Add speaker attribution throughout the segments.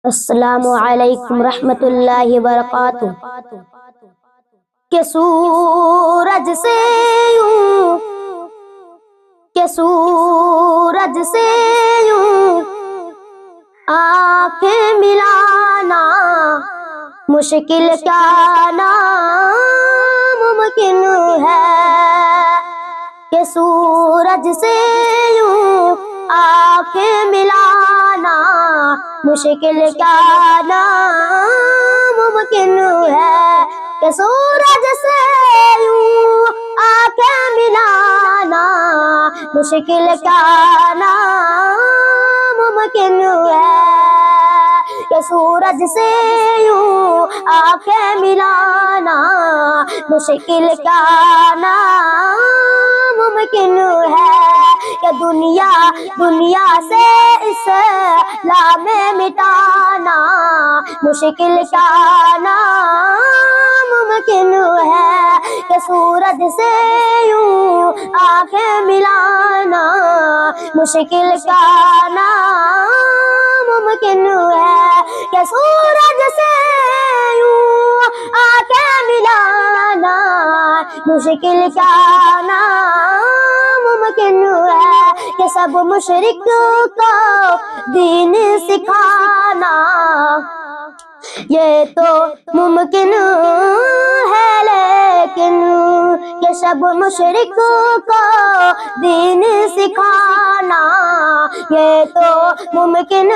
Speaker 1: السلام علیکم رحمت اللہ وبرکاتہ۔ کہ سورج سے یوں، کہ سورج سے یوں آنکھیں ملانا مشکل کیا ناممکن ہے۔ کہ سورج سے یوں آنکھیں ملانا مشکل کیا ناممکن ہے۔ کہ سورج سے یوں آنکھیں ملانا مشکل کیا ناممکن ہے۔ کہ سورج سے یوں آنکھیں ملانا مشکل کیا ناممکن ہے۔ کہ دنیا سے اسلام مٹانا مشکل کیا ناممکن ہے۔ کہ سورج سے یوں آنکھیں ملانا مشکل کیا ناممکن ہے۔ کہ سورج سے یوں آنکھیں ملانا مشکل کیا ناممکن ہے۔ کہ سب مشرک کو دین سکھانا یہ تو ممکن ہے، لیکن کہ سب مشرک کو دین سکھانا یہ تو ممکن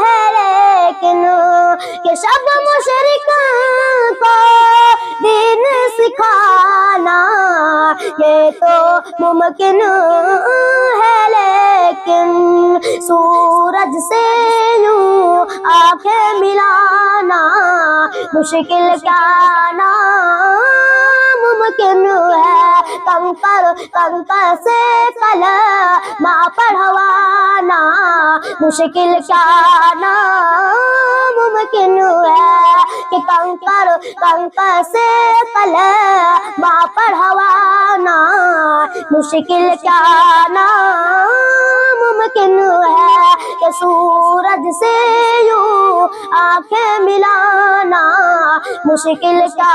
Speaker 1: ہے، لیکن کہ سب مشرک کو دین سکھانا یہ تو ممکن ہے، لیکن سورج سے یوں آنکھیں ملانا مشکل کیا ناممکن ہے۔ کنکر سے کلمہ پڑھوانا مشکل کیا ناممکن ہے۔ کہ کنکر سے کلمہ پڑھوانا مشکل کیا ناممکن ہے۔ کہ سورج سے یوں آنکھیں ملانا مشکل کیا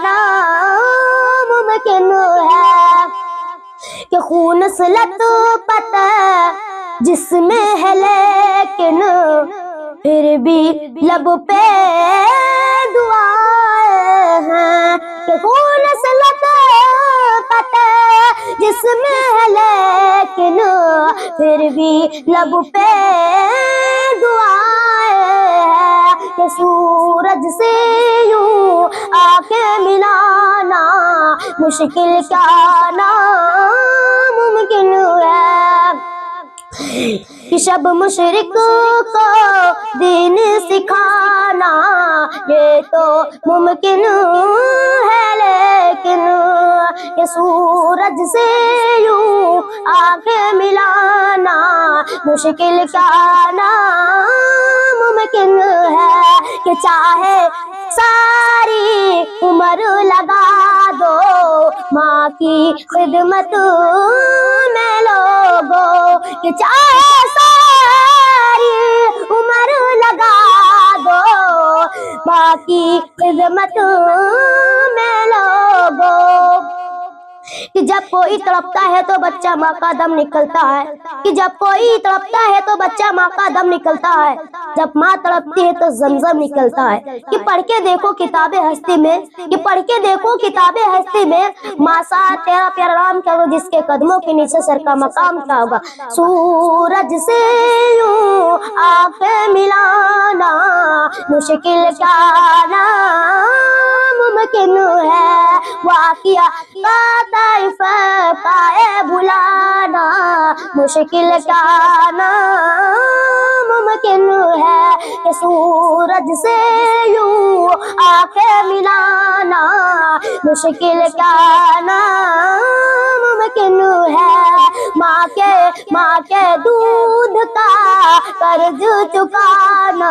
Speaker 1: ناممکن ہے۔ کہ خون سے لطپت جسم ہے، لیکن پھر بھی لب پہ دعائیں ہیں۔ کہ خون سے لطپت جسم ہے، لیکن پھر بھی لب پہ دعائیں ہیں۔ کہ سورج سے یوں آنکھیں ملانا مشکل کیا ناممکن ہے۔ کہ سب مشرک کو دین سکھانا یہ تو ممکن ہے، لیکن کہ سورج سے یوں آنکھیں ملانا مشکل کیا ناممکن ہے۔ کہ چاہے ساری عمر لگا دو ماں کی خدمت میں لوگوں، کہ چاہے ساری عمر لگا دو ماں کی خدمت میں لوگوں۔ کہ جب کوئی تڑپتا ہے تو بچہ ماں کا دم نکلتا ہے۔ کہ جب کوئی تڑپتا ہے تو بچہ ماں کا دم نکلتا ہے۔ جب ماں تڑپتی ہے تو زمزم نکلتا ہے۔ کہ پڑھ کے دیکھو کتاب ہستی میں، کہ پڑھ کے دیکھو کتاب ہستی میں، ماں ساتھ تیرا پیارا نام کیا ہو، جس کے قدموں کے نیچے سر کا مقام کیا ہوگا۔ سورج سے یوں آنکھیں ملانا مشکل کیا ناممکن ہے۔ واقعہ کا طرف پائے بلانا مشکل کیا ناممکن ہے۔ کہ سورج سے یوں آنکھیں ملانا مشکل کیا ناممکن ہے۔ ماں کے دودھ کا قرض چکانا